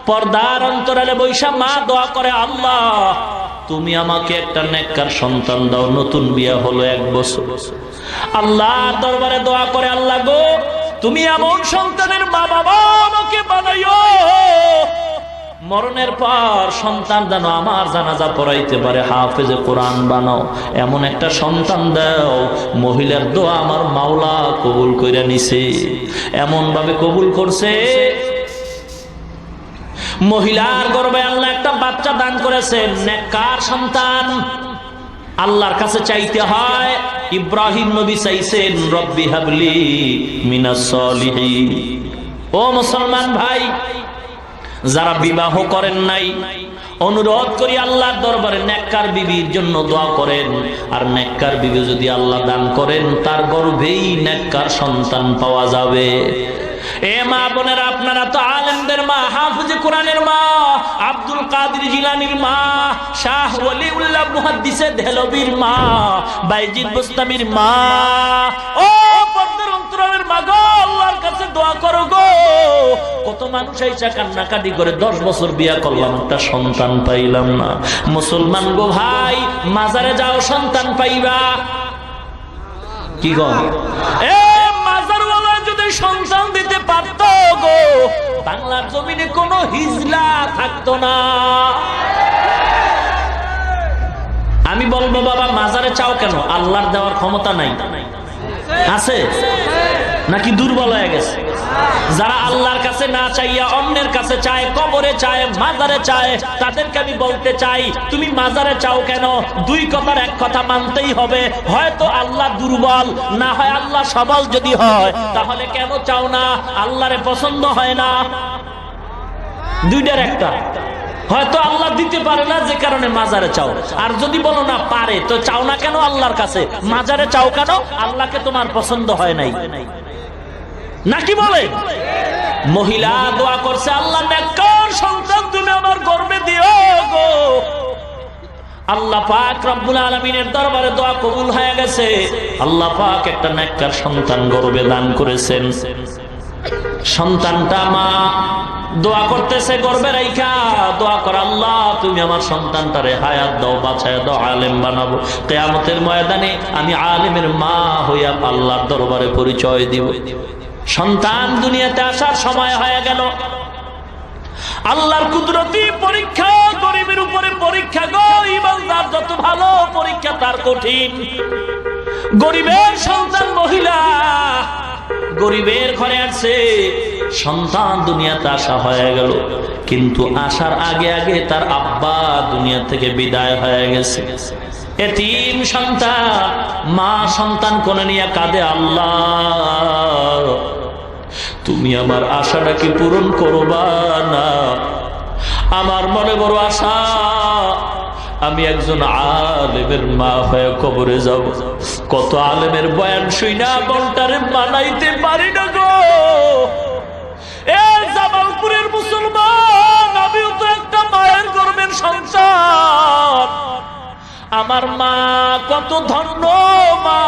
পর্দার অন্তরালে বৈশা মা দোয়া করে, আল্লাহ তুমি আমাকে একটা নেককার সন্তান দাও। নতুন বিয়া হলো 1 বছর, আল্লাহর দরবারে দোয়া করে, আল্লাহ গো তুমি এমন সন্তানের মা বাবা আমাকে বানাইও, মরণের পর সন্তান যেন আমার জানাজা পড়াইতে পারে, হাফেজে কোরআন বানাও, এমন একটা সন্তান দাও। মহিলার দোয়া আমার মাওলা কবুল কইরা নিছে, এমন ভাবে কবুল করছে, মহিলার গর্ভে আল্লাহ একটা বাচ্চা দান করেছেন, নেককার সন্তান। আল্লাহর কাছে চাইতে হয়। ইব্রাহিম নবী চাইছেন, রব্বি হাবলি মিনাস সলিহিন। ও মুসলমান ভাই, যারা বিবাহ করেন নাই, অনুরোধ করি আল্লাহর দরবারে নেককার বিবির জন্য দোয়া করেন। আর নেককার বিবি যদি আল্লাহ দান করেন, তার গর্ভেই নেককার সন্তান পাওয়া যাবে। এ মা বোনেরা, আপনারা তো আলেমদের মা, হাফেজে কোরআনের মা, আব্দুল কাদের জিলানীর মা, শাহ ওলিউল্লাহ মুহাদ্দিসে দেহলভির মা, বাইজিদ বুস্তামির মা, ও পর্দার অন্তরালের মা গো, আল্লাহর কাছে দোয়া করো গো। কত মানুষ আইসা কান্নাকাটি করে, 10 বছর বিয়া করলাম, একটা সন্তান পাইলাম না। মুসলমান গো ভাই, মাজারে যাও, সন্তান পাইবা। কি গো, এ মাজারওয়ালা যদি সন্তান দিতে পারত গো, বাংলার জমিনে কোনো হিজলা থাকতো না। আমি বলবো বাবা, মাজারে চাও কেন? আল্লাহর দেওয়ার ক্ষমতা নাই, আছে নাকি দুর্বল হয়ে গেছে? যারা আল্লাহর কাছে না চাইয়া অন্যের কাছে চায়, কবরে চায়, মাজারে চায়, তাদেরকে আমি বলতে চাই, তুমি মাজারে চাও কেন? 2 কথার 1 কথা মানতেই হবে, হয়তো আল্লাহ দুর্বল, না হয় আল্লাহ সবল। যদি হয় তাহলে কেন চাও না? আল্লাহরে পছন্দ হয় না, 2টার একটা। হয়তো আল্লাহ দিতে পারে না, যে কারণে মাজারে চাও। আর যদি বলো না পারে, তো চাও না কেন আল্লাহর কাছে? মাজারে চাও কেন? আল্লাহকে তোমার পছন্দ হয় নাই নাকি বলে? মহিলা দোয়া করছে, আল্লাহ নেককার সন্তান তুমি আমার গর্ভে দিও গো। আল্লাহ পাক রব্বুল আলামিনের দরবারে দোয়া কবুল হয়ে গেছে। আল্লাহ পাক একটা নেককার সন্তান গর্ভে দান করেছেন। সন্তানটা মা দোয়া করতেছে, গর্ভে রাইখা দোয়া কর, আল্লাহ তুমি আমার সন্তানটারে হায়াত দাও, বাঁচায় দাও, আলেম বানাবো। কিয়ামতের ময়দানে আমি আলেমের মা হইয়া আল্লাহর দরবারে পরিচয় দিব। সন্তান দুনিয়াতে আসার সময় হয়ে গেল। আল্লাহর কুদরতি পরীক্ষা, গরিবের উপরে পরীক্ষা গো। ইমানদার যত ভালো, পরীক্ষা তার কঠিন। গরিবের সন্তান মহিলা, গরিবের ঘরে আসছে, সন্তান দুনিয়াতে আসা হয়ে গেল, কিন্তু আসার আগে আগে তার আব্বা দুনিয়া থেকে বিদায় হয়ে গেছে। এতিম সন্তান, মা সন্তান কোলে নিয়ে কাঁদে, আল্লাহ তুমি আমার আশাটা কি পূরণ করবা না? আমার মনে বড় আশা, আমি একজন আলেমের মা হয়ে কবরে যাব। কত আলেমের বয়ান শুইনা মনটারে মানাইতে পারি না গো। এ জামালপুরের মুসলমান, আমিও তো একটা মায়ের গর্ভের সন্তান। আমার মা কত ধন্য মা।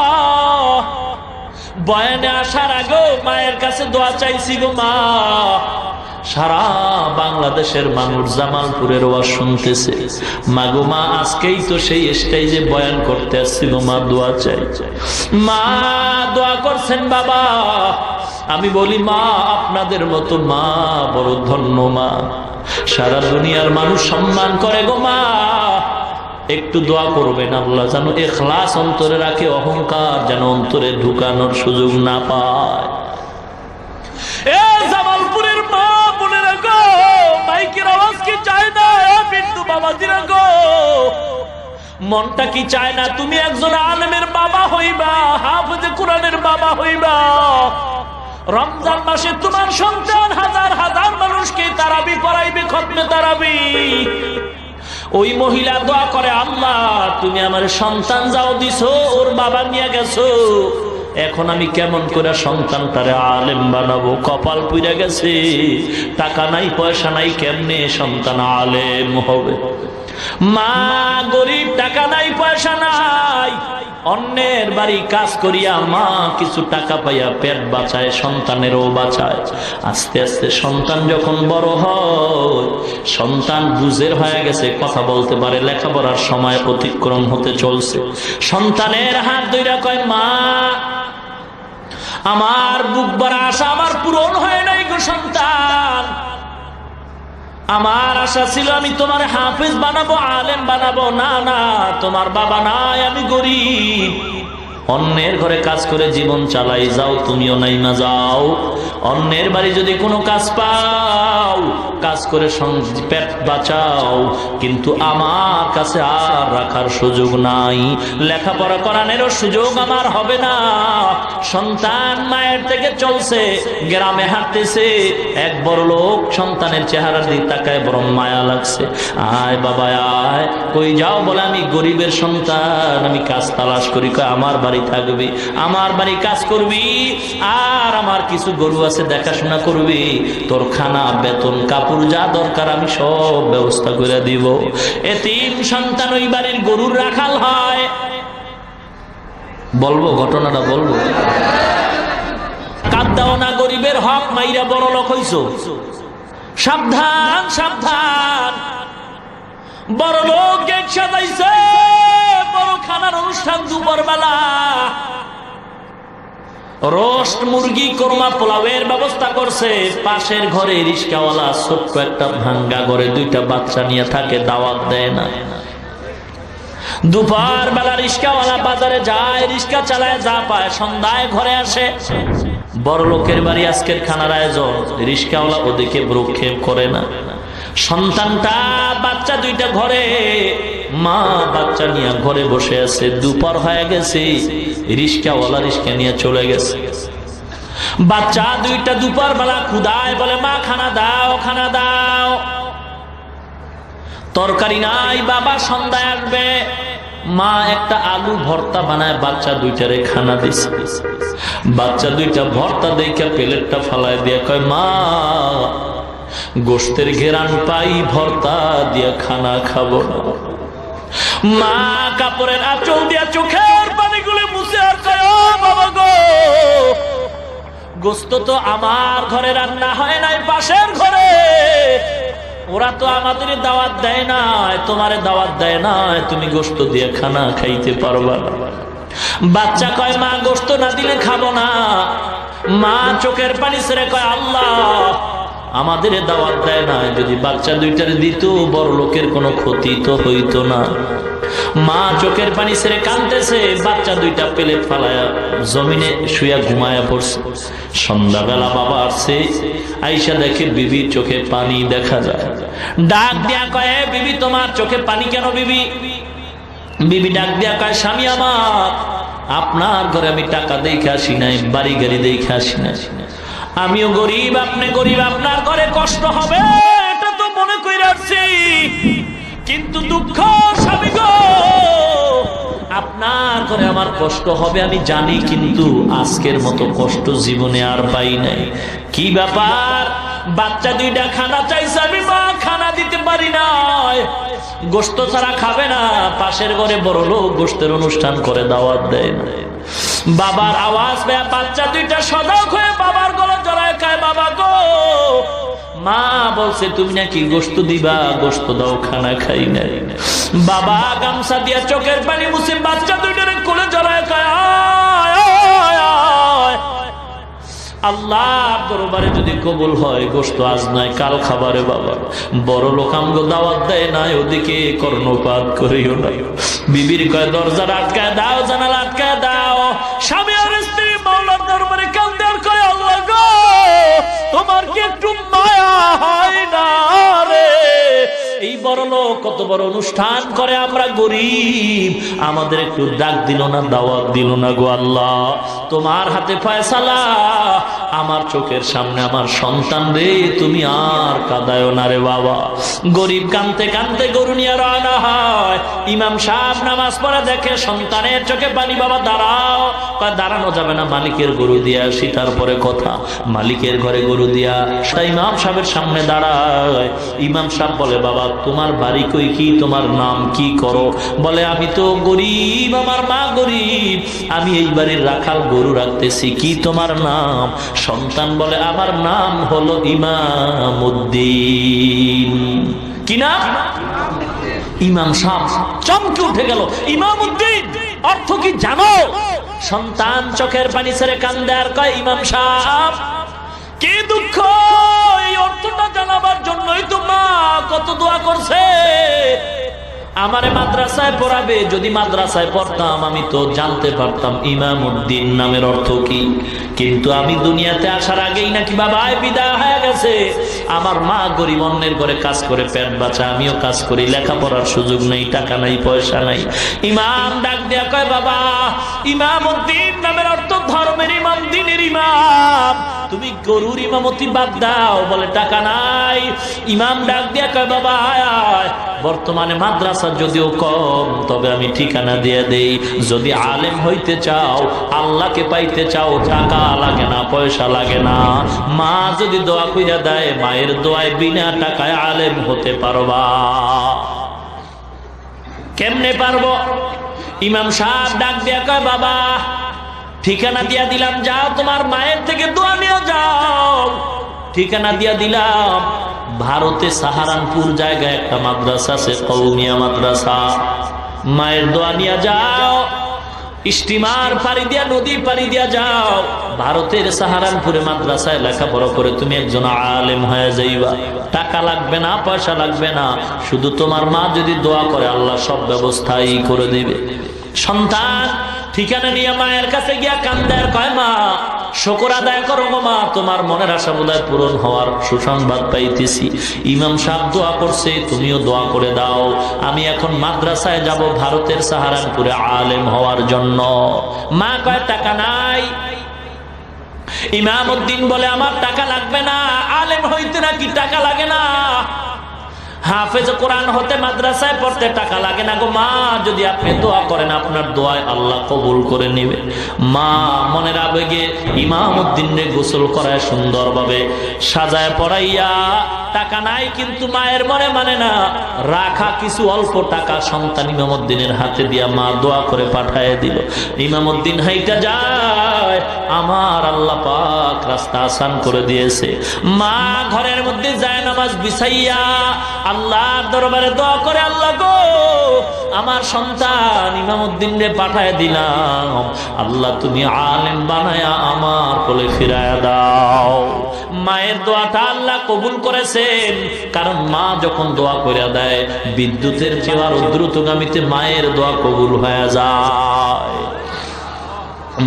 বয়ানে আসার আগে মায়ের কাছে দোয়া চাইছি গো মা। সারা বাংলাদেশের মানুষ জামালপুরের ওয়াজ শুনতেছে, মাগো মা আজকেই তো সেই স্টেজে বয়ান করতে আসছি গো মা, দোয়া চাই। মা দোয়া করছেন বাবা। আমি বলি মা, আপনাদের মতো মা বড় ধন্য মা, সারা দুনিয়ার মানুষ সম্মান করে গো মা। একটু দোয়া করবেন, আল্লাহ যেন ইখলাস অন্তরে রাখে, অহংকার যেন অন্তরে ঢুকানোর সুযোগ না পায়। এ জামালপুরের মা বোনেরা গো, মাইকের আওয়াজ কি চায় না? বিন্দু বাবাজিরা গো, মনটা কি চায় না তুমি একজন আলেমের বাবা হইবা, হাফেজে কোরআনের বাবা হইবা? রমজান মাসে তোমার সন্তান হাজার হাজার মানুষকে তারাবি পড়াইবে, খতমে তারাবি। ওই মহিলা দোয়া করে, আল্লাহ তুমি আমার সন্তান যাও দিছো, ওর বাবা নিয়ে গেছো, এখন আমি কেমন করে সন্তানটারে আলেম বানাবো? কপাল পুড়ে গেছে, টাকা নাই পয়সা নাই, কেমনে সন্তান আলেম হবে? মা গরিব, টাকা নাই পয়সা নাই, অন্যের বাড়ি কাজ করিয়া মা কিছু টাকা পাইয়া পেট বাঁচায়, সন্তানেরও বাঁচায়। আস্তে আস্তে সন্তান যখন বড় হয়, সন্তান বুঝের হয়ে গেছে, কথা বলতে পারে, লেখাপড়ার সময় অতিক্রম হতে চলছে। সন্তানের হাত ধইরা কয়, মা আমার বুক ভরা আশা আমার পূরণ হয় নাই গো সন্তান। আমার আশা ছিল আমি তোমার হাফেজ বানাবো, আলেম বানাবো। না না, তোমার বাবা নাই, আমি গরিব, অন্যের ঘরে কাজ করে জীবন চালাই, যাও তুমিও নাইমা যাও। অন্যের বাড়ি যদি কোনো কাজ পাও, কাজ করে পেট বাঁচাও, কিন্তু আমার কাছে আর রাখার সুযোগ নাই, লেখাপড়া করানোরও সুযোগ আমার হবে না। সন্তান মায়ের থেকে চলছে, গ্রামে হাঁটতেছে, এক বড় লোক সন্তানের চেহারা দিয়ে তাকায়, বরং মায়া লাগছে। আয় বাবা আয়, কই যাও? বলে আমি গরিবের সন্তান, আমি কাজ তালাশ করি। কয় আমার বাড়ি থাকবি, আমার বাড়ি কাজ করবি, আর আমার কিছু গরু আছে দেখাশোনা করবি, তোর খানা বেতন কাপড় যা দরকার আমি সব ব্যবস্থা করে দিব। এতিম সন্তান ওই বাড়ির গরুর রাখাল হয়। বলবো ঘটনাটা বলবো? কাঁদাও না, গরিবের হক মাইরা বড় লোক হইছো, সাবধান সাবধান। বড় লোক গেট সাজাইছে, বড় খানার অনুষ্ঠান দুপুর বেলা, রোস্ট মুরগি, কোরমা, পোলাওয়ের ব্যবস্থা করছে। পাশের ঘরে রিস্কাওয়ালা ছোট্ট একটা ভাঙ্গা ঘরে দুইটা বাচ্চা নিয়ে থাকে, দাওয়াত দেয় না। দুপুর বেলা রিস্কাওয়ালা বাজারে যায়, রিস্কা চালায়, যা পায় সন্ধ্যায় ঘরে আসে। বড় লোকের বাড়ি আজকের খানার আয়োজন, রিস্কাওয়ালা ওদিকে ভ্রুক্ষেপ করে না। সন্তানটা বাচ্চা দুইটা ঘরে, মা বাচ্চা নিয়ে ঘরে বসে আছে। দুপুর হয়ে গেছে, রিস্কাওয়ালা রিস্কা নিয়ে চলে গেছে। বাচ্চা দুইটা দুপুর বেলা ক্ষুধায় বলে, মা খানা দাও, খানা দাও। তরকারি নাই, বাবা সন্ধ্যায় আসবে। মা একটা আলু ভর্তা বানায় বাচ্চা দুইটারে খানা দিছে। বাচ্চা দুইটা ভর্তা দেখে প্লেটটা ফালায় দিয়ে কয়, মা গোশতের ঘেরান পাই, ভর্তা দিয়া খানা খাবো না। মা কাপড়ের আঁচল দিয়া চোখের পানিগুলো মুছে আর কয়, ও বাবা গো, গোশত তো আমার ঘরে রান্না হয় নাই, পাশের ঘরে। ওরা তো আমাদের দাওয়াত দেয় না, তোমারে দাওয়াত দেয় না, তুমি গোশত দিয়ে খানা খাইতে পারবা না। বাচ্চা কয়, মা গোশত না দিলে খাবো না। মা চোখের পানি ছেড়ে কয়, আল্লাহ আমাদের দাওয়াত দেয় না, যদি বাচ্চা দুইটারে দিত বড় লোকের কোনো ক্ষতি তো হইতো না। মা চোখের পানি ছেড়ে কাঁদতেছে, বাচ্চা দুইটা প্লেট ফালায়া জমিনে শুয়া ঘুমায়া পড়ছে। সন্ধ্যাবেলা বাবা আসছে, আইসা দেখে বিবির চোখে পানি দেখা যায়। ডাক দিয়া কয়, বিবি তোমার চোখে পানি কেন? বিবি বিবি ডাক দিয়া কয়, স্বামী আমার, আপনার ঘরে আমি টাকা দেখে আসি নাই, বাড়ি গাড়ি দেখে আসি নাই, আমিও গরিব, আপনি গরিব, আপনার ঘরে কষ্ট হবে এটা তো মনে করে আসছি, কিন্তু দুঃখ স্বামী গো, আপনার ঘরে আমার কষ্ট হবে আমি জানি, কিন্তু আজকের মতো কষ্ট জীবনে আর পাই নাই। কি ব্যাপার? বাচ্চা দুইটা খানা চাইছে, আমি মা খানা দিতে পারি নাই, গোশত ছাড়া খাবে না। পাশের ঘরে বড় লোক গোশতের অনুষ্ঠান করে, দাওয়াত দেয় না। বাবার আওয়াজ পেয়ে বাচ্চা দুইটা সজাগ হয়ে বাবার গলা জড়ায় খায়, বাবা গো, মা বলছে তুমি নাকি গোশত দিবা, গোশত দাও, খানা খাই নাই। বাবা গামছা দিয়া চোখের পানি মুছে বাচ্চা দুইটারে কোলে জড়ায় খায়, আল্লাহর দরবারে যদি কবুল হয় গোশত আজ নয় কাল খাবারে বাবা, বড় লোক আমগো দাওয়াত দেয় না, ওদিকে কর্ণপাত করিও না। বিবির কয়, দরজা আটকায় দাও, জানালা আটকায় দাও। স্বামী আর স্ত্রী মাওলার দরবারে কাঁদে আর কয়, আল্লাহ গো, তোমার কি একটু মায়া হয় না রে? এই বড় লোক কত বড় অনুষ্ঠান করে, আমরা গরিব, আমাদের একটু ডাক দিল না, দাওয়াত দিল না গো আল্লাহ, তোমার হাতে ফয়সালা। আমার চোখের সামনে আমার সন্তান রে, তুমি আর কাঁদায় না রে বাবা। গরিব কাঁদতে কাঁদতে গরু নিয়ে রওনা হয়। ইমাম সাহেব নামাজ পড়ে দেখে সন্তানের চোখে পানি। বাবা দাঁড়াও। দাঁড়ানো যাবে না, মালিকের গরু দিয়ে আসি তারপরে কথা। মালিকের ঘরে গরু দিয়া ইমাম সাহেবের সামনে দাঁড়ায়। ইমাম সাহেব বলে, বাবা তোমার বাড়ি কই, কি তোমার নাম, কি করো? বলে, আমি তো গরিব, আমার মা গরিব, আমি এই বাড়ির রাখাল, গরু রাখতেছি। কি তোমার নাম? সন্তান বলে, আমার নাম হলো ইমামউদ্দিন। কি নাম? ইমাম সাহেব। চমকে উঠে গেল, ইমামউদ্দিন অর্থ কি জানো? সন্তান চোখের পানি ছেড়ে কান্দে আর কয়, ইমাম সাহেব কি দুঃখ, এই অর্থটা জানাবার জন্যই তো মা কত দোয়া করছে আমারে মাদ্রাসায় পড়াবে। যদি মাদ্রাসায় পড়তাম আমি তো জানতে পারতাম ইমামউদ্দিন নামের অর্থ কি। কিন্তু আমি দুনিয়াতে আসার আগেই নাকি বাবায় বিদায় হয়ে গেছে। আমার মা গরিব, অন্যের ঘরে কাজ করে পেট বাঁচা, আমিও কাজ করি, লেখাপড়ার সুযোগ নেই, টাকা নাই, পয়সা নাই। ইমাম ডাক দেয়া কয়, বাবা ইমামউদ্দিন নামের অর্থ ধর্মের ইমাম, দ্বীনের ইমাম, তুমি গরুর ইমামতি বাদ দাও। বলে টাকা নাই। ইমাম ডাক দেয়া কয়, বাবা আয় আয়, বর্তমানে মাদ্রাসা যদিও কম, তবে আমি ঠিকানা দিয়ে দেই। যদি আলেম হইতে চাও, আল্লাহকে পাইতে চাও, টাকা লাগে না, পয়সা লাগে না। মা যদি দোয়া কইরা দেয়, মায়ের দোয়ায় বিনা টাকায় আলেম হতে পারবা। কেমনে পারবো? ইমাম সাহেব ডাক দিয়া কয়, বাবা ঠিকানা দিয়া দিলাম, যাও তোমার মায়ের থেকে দোয়া নিয়ে যাও। ঠিকানা দিয়া দিলাম, ভারতে সাহারানপুর জায়গায় একটা মাদ্রাসা আছে, কওমিয়া মাদ্রাসা। মায়ের দোয়া নিয়ে যাও, স্টিমার পাড়ি দিয়া, নদী পাড়ি দিয়া যাও, ভারতের সাহারানপুরে মাদ্রাসায় লেখাপড়া করে তুমি একজন আলেম হয়ে যাইবা। টাকা লাগবে না, পয়সা লাগবে না, শুধু তোমার মা যদি দোয়া করে আল্লাহ সব ব্যবস্থাই করে দিবে। সন্তান ঠিকানা নিয়ে মায়ের কাছে গিয়া কান্দে আর কয়, মা শুকর আদায় করো গো মা, তোমার মনের আশা বোধহয় পূরণ হওয়ার সুসংবাদ পাইতেছি। ইমাম সাহেব দোয়া করছে, তুমিও দোয়া করে দাও। আমি এখন মাদ্রাসায় যাব ভারতের সাহারানপুরে আলেম হওয়ার জন্য। মা কয়, টাকা নাই। ইমামউদ্দিন বলে, আমার টাকা লাগবে না, আলেম হইতে নাকি টাকা লাগে না? হাফেজ কোরআন হতে মাদ্রাসায় পড়তে টাকা লাগে না গো মা, যদি আপনি দোয়া করেন আপনার দোয়ায় আল্লাহ কবুল করে নেবে। মা মনের আবেগে ইমামউদ্দিনকে গোসল করায় সুন্দরভাবে সাজায় পড়াইয়া, টাকা নাই কিন্তু মায়ের মনে মানে না, রাখা কিছু অল্প টাকা সন্তান ইমামউদ্দিনের হাতে দিয়া মা দোয়া করে পাঠায় দিল। ইমামউদ্দিন হাইটা যায়, আমার আল্লাহ পাক রাস্তা আসান করে দিয়েছে। মা ঘরের মধ্যে যায় নামাজ বিছাইয়া আল্লাহর দরবারে দোয়া করে, আল্লাহ গো আমার সন্তান ইমামউদ্দিনকে পাঠায় দিলাম, আল্লাহ তুমি আলেম বানায়া আমার কোলে ফিরায়া দাও। মায়ের দোয়াটা আল্লাহ কবুল করেছেন, কারণ মা যখন দোয়া করে দেয় বিদ্যুতের চেয়ে আরো দ্রুতগামীতে মায়ের দোয়া কবুল হয়ে যায়।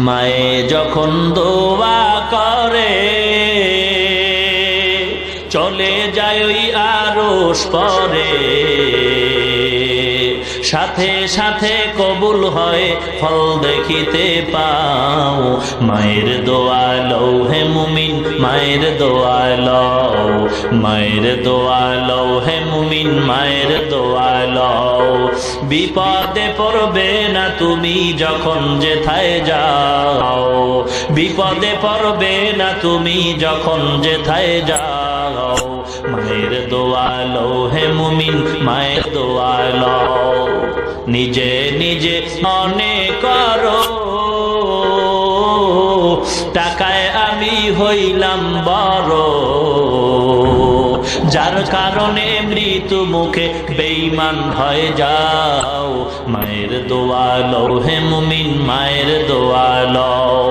মায়ে যখন দোয়া করে চলে যায় ওই আরশ পরে, সাথে সাথে কবুল হয় ফল দেখিতে পাও। মায়ের দোয়া লও হে মুমিন, মায়ের দোয়া লও, মায়ের দোয়া লও হে মুমিন, মায়ের দোয়া লও। বিপদে পড়বে না তুমি যখন যেথায় যাও, বিপদে পড়বে না তুমি যখন যেথায় যাও। মায়ের দোয়া লও হে মুমিন, মায়ের দোয়া লও। নিজে নিজে মনে করো টাকায় আমি হইলাম বড়, যার কারণে মৃত্যু মুখে বেঈমান হয়ে যাও। মায়ের দোয়া লও হে মুমিন, মায়ের দোয়া লও।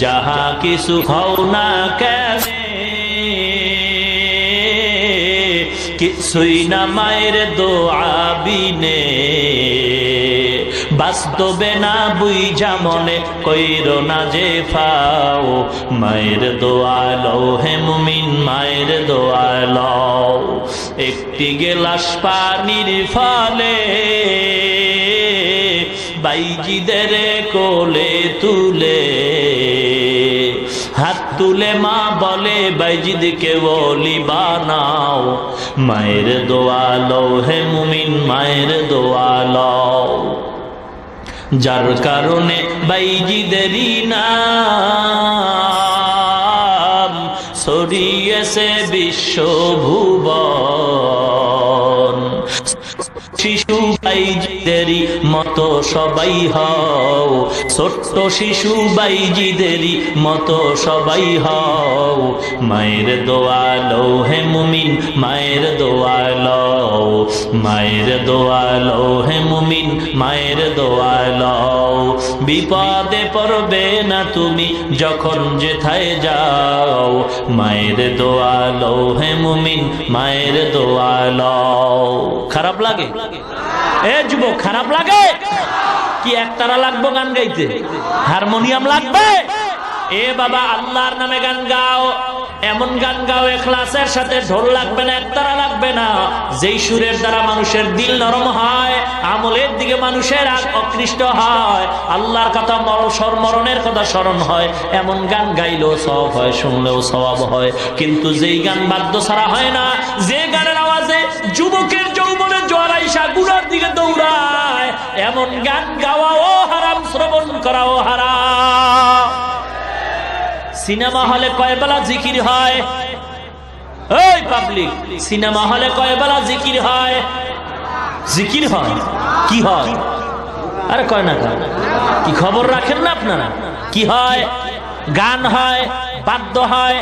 যাহা কিছু হও না কেন কিছুই না মায়ের দোয়া বিনে, বাস্তবে না বুঝা মনে কইরো না যে ফাও। মায়ের দোয়া লও হে মুমিন, মায়ের দোয়া লও। একটি গেলাস পানির ফলে বাইজিদের কোলে তুলে, হাত তুলে মা বলে বাইজিদকে ওলি বানাও। মায়ের দোয়া লও হে মুমিন, মায়ের দোয়া লও। যার কারণে বাইজিদেরই নাম ছড়িয়েছে বিশ্বভুবন। শিশু বাইজিদেরই মতো সবাই হও, ছোট্ট শিশু বাইজিদেরই মতো সবাই হও। মায়ের দোয়া লও হে মুমিন, মায়ের দোয়া লও। মায়ের দোয়া লও হে মুমিন, মায়ের দোয়া লও। বিপদে পড়বে না তুমি যখন যেথায় যাও, মায়ের দোয়া লও হে মুমিন, মায়ের দোয়া লও। খারাপ লাগে? এ যুবক, খারাপ লাগে কি? একতারা লাগবো গান গাইতে? হারমোনিয়াম লাগবে? এ বাবা, আল্লাহর নামে গান গাও, এমন গান গাও ইখলাসের সাথে। ঢোল লাগবে না, একতারা লাগবে না। যেই সুরের দ্বারা মানুষের দিল নরম হয়, আমলের দিকে মানুষের আকৃষ্ট হয়, আল্লাহর কথা মরণের কথা স্মরণ হয়, এমন গান গাইলেও সওয়াব হয়, শুনলেও সওয়াব হয়। কিন্তু যেই গান বাদ্য ছাড়া হয় না, যে গানের আওয়াজে যুবকের যৌবনের জোয়ার আইসা গুনার দিকে দৌড়ায়, এমন গান গাওয়াও হারাম, শ্রবণ করাও হারাম। সিনেমা হলে কয় বেলা জিকির হয়? এই পাবলিক, সিনেমা হলে কয় বেলা জিকির হয়? জিকির হয়? কি হয়? আরে কয় না, কি খবর রাখেন না আপনারা? কি হয়? গান হয়, বাদ্য হয়,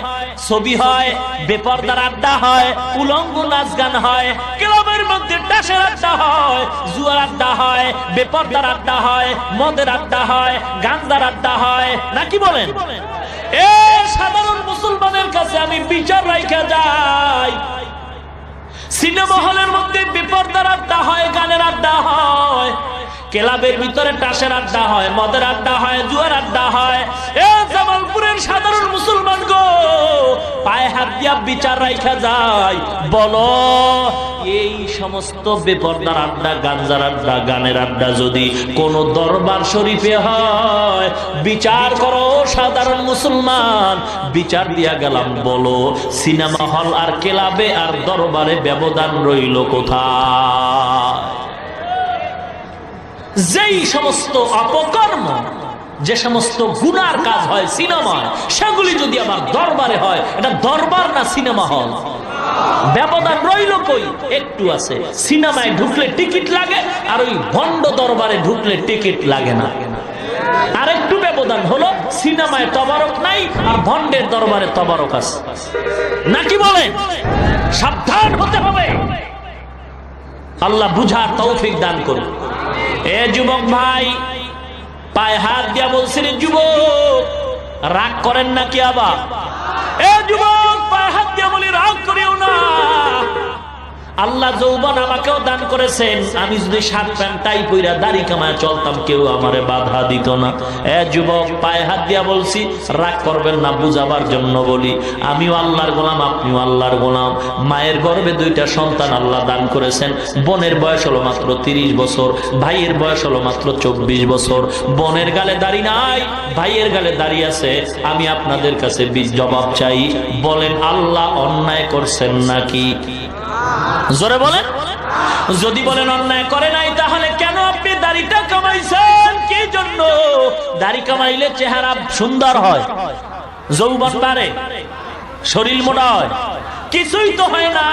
ছবি হয়, বেপরদার আড্ডা হয়, উলঙ্গ নাচ গান হয়, ক্লাবের মধ্যে টাসের আড্ডা হয়, জুয়ার আড্ডা হয়, বেপরদার আড্ডা হয়, মদের আড্ডা হয়, গান্দার আড্ডা হয়, নাকি বলেন? এ সাধারণ মুসলমানের কাছে আমি বিচার রাইখা যাই, সিনেমা হলের মধ্যে বেপরদার আড্ডা হয়, গানের আড্ডা হয়, ক্লাবের ভিতরে টাসের আড্ডা হয়, মদের আড্ডা হয়, জুয়ার আড্ডা হয়। এ জামালপুরের সাধারণ মুসলমান গো, পায়ে হাত দিয়া বিচার রাইখা যায়, বলো এই সমস্ত বেপরদার আড্ডা, গাঞ্জার আড্ডা, গানের আড্ডা যদি কোন দরবার শরীফে হয়, বিচার করো সাধারণ মুসলমান। বিচার দিয়া গেলাম, বলো সিনেমা হল আর ক্লাবে আর দরবারে ব্যবধান রইল কোথায়? যেই সমস্ত অপকর্ম, যে সমস্ত গুনার কাজ হয় সিনেমায়, সেগুলি যদি আমার দরবারে হয়, এটা দরবার না সিনেমা হল? ব্যবধান রইল কই? একটু আছে। সিনেমায় ঢুকলে টিকিট লাগে, আর ওই ভণ্ড দরবারে ঢুকলে টিকিট লাগে না। আর একটু ব্যবধান হলো, সিনেমায় তবারক নাই আর ভণ্ডের দরবারে তবারক আছে, নাকি বলেন? সাবধান হতে হবে। আল্লাহ বুঝার তৌফিক দান করুন। এ যুবক ভাই, পায়ে হাত দিয়া বলছি রে যুবক, রাগ করেন নাকি আবার? এ যুবক, পায়ে হাত দিয়া বলি, রাগ করিও না। আল্লাহ যৌবন আমাকেও দান করেছেন। আমি যদি শার্ট প্যান্ট টাই পইরা দাড়ি কামায় চলতাম, কেউ আমারে বাধা দিত না। এ যুবক, পায়ে হাত দিয়া বলছি, রাগ করবেন না, বুঝাবার জন্য বলি। আমিও আল্লাহর গোলাম, আপনিও আল্লাহর গোলাম। মায়ের গর্ভে দুইটা সন্তান আল্লাহ দান করেছেন। বোনের বয়স হলো মাত্র 30 বছর, ভাইয়ের বয়স হলো মাত্র 24 বছর। বোনের গালে দাড়ি নাই, ভাইয়ের গালে দাড়ি আছে। আমি আপনাদের কাছে জবাব চাই, বলেন আল্লাহ অন্যায় করছেন নাকি? জোরে বলেন। যদি বলেন অন্যায় করে নাই, তাহলে কেন আপনি দাড়িটা কামাইছেন? কি জন্য? দাড়ি কামাইলে চেহারা সুন্দর হয়, যৌবন বাড়ে, শরীর মোটা হয়, কিছুই তো হয় না।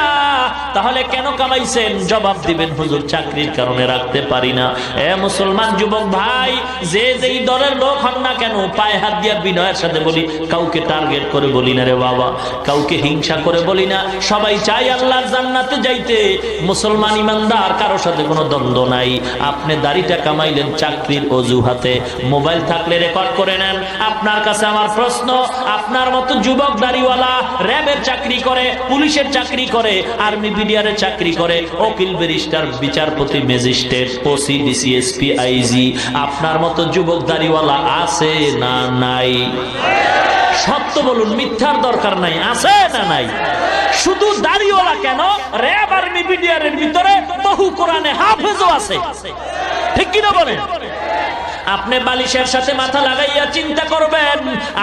তাহলে কেন কামাইছেন? জবাব দিবেন, হুজুর চাকরির কারণে রাখতে পারি না। এ মুসলমান যুবক ভাই, যে যেই দলের লোক হন না কেন, পায়ে হাত দিয়া বিনয়ের সাথে বলি, কাউকে টার্গেট করে বলি না রে বাবা, কাউকে হিংসা করে বলি না। সবাই চাই আল্লাহর জান্নাতে যাইতে। মুসলমান ইমানদার, কারোর সাথে কোনো দ্বন্দ্ব নাই। আপনি দাড়িটা কামাইলেন চাকরির অজুহাতে, মোবাইল থাকলে রেকর্ড করে নেন। আপনার কাছে আমার প্রশ্ন, আপনার মতো যুবক দাড়িওয়ালা র্যাবের চাকরি করে, পুলিশের চাকরি করে, আর্মি বিডিআরে চাকরি করে, উকিল, ব্যারিস্টার, বিচারপতি, magistrate, OC, DC, SP, IG, আপনার মতো যুবক দাড়িওয়ালা আছে না নাই? সত্য বলুন, মিথ্যার দরকার নাই। আছে না নাই? শুধু দাড়িওয়ালা কেন, র্যাব, আর্মি, বিডিআরের ভিতরে বহু কোরআনে হাফেজও আছে, ঠিক কিনা বলেন? আপনি বালিশের সাথে মাথা লাগাইয়া চিন্তা করবেন,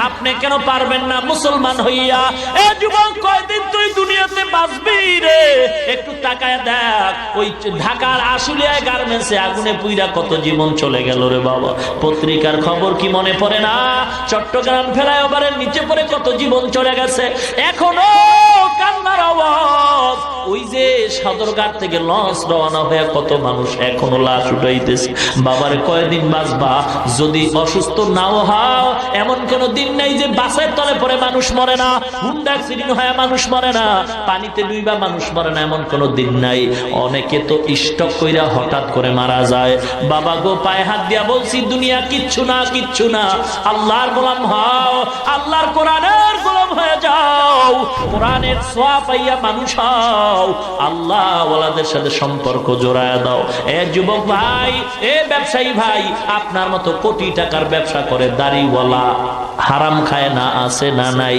আপনি কেন পারবেন না মুসলমান হইয়া? এ যুবক, কয়দিন তুই দুনিয়াতে বাঁচবি রে? একটু তাকায় দেখ, ওই ঢাকার আশুলিয়ায় গার্মেন্টসে আগুনে পুইরা কত জীবন চলে গেল রে বাবা। পত্রিকার খবর কি মনে পড়ে না? চট্টগ্রাম ফ্লাইওভারের নিচে পড়ে কত জীবন চলে গেছে। এখনো কান্নার আওয়াজ ওই যে সদরঘাট থেকে লঞ্চ রওনা হয়ে কত মানুষ এখনো লাশ উঠাইতেছে। বাবারে কয়দিন বাঁচবা? যদি অসুস্থ নাও হও, এমন কোন দিন নাই যে বাসের তলে পড়ে মানুষ মরে না, হুন্ডা অ্যাক্সিডেন্ট হয়ে মানুষ মরে না, পানিতে ডুইবা মানুষ মরে না, এমন কোন দিন নাই। অনেকে তো স্ট্রোক কইরা হঠাৎ করে মারা যায়। বাবা গো, পায়ে হাত দিয়া বলছি, দুনিয়া কিচ্ছু না, কিচ্ছু না। আল্লাহর গোলাম হও, আল্লাহর কোরআনের গোলাম হয়ে যাও, কোরআনের সওয়াব পাইয়া মানুষ হও, আল্লাহ ওয়ালাদের সাথে সম্পর্ক জোড়ায় দাও। এ যুবক ভাই, এ ব্যবসায়ী ভাই, আপনার মতো কোটি টাকার ব্যবসা করে দাড়িওয়ালা হারাম খায় না, আছে না নাই?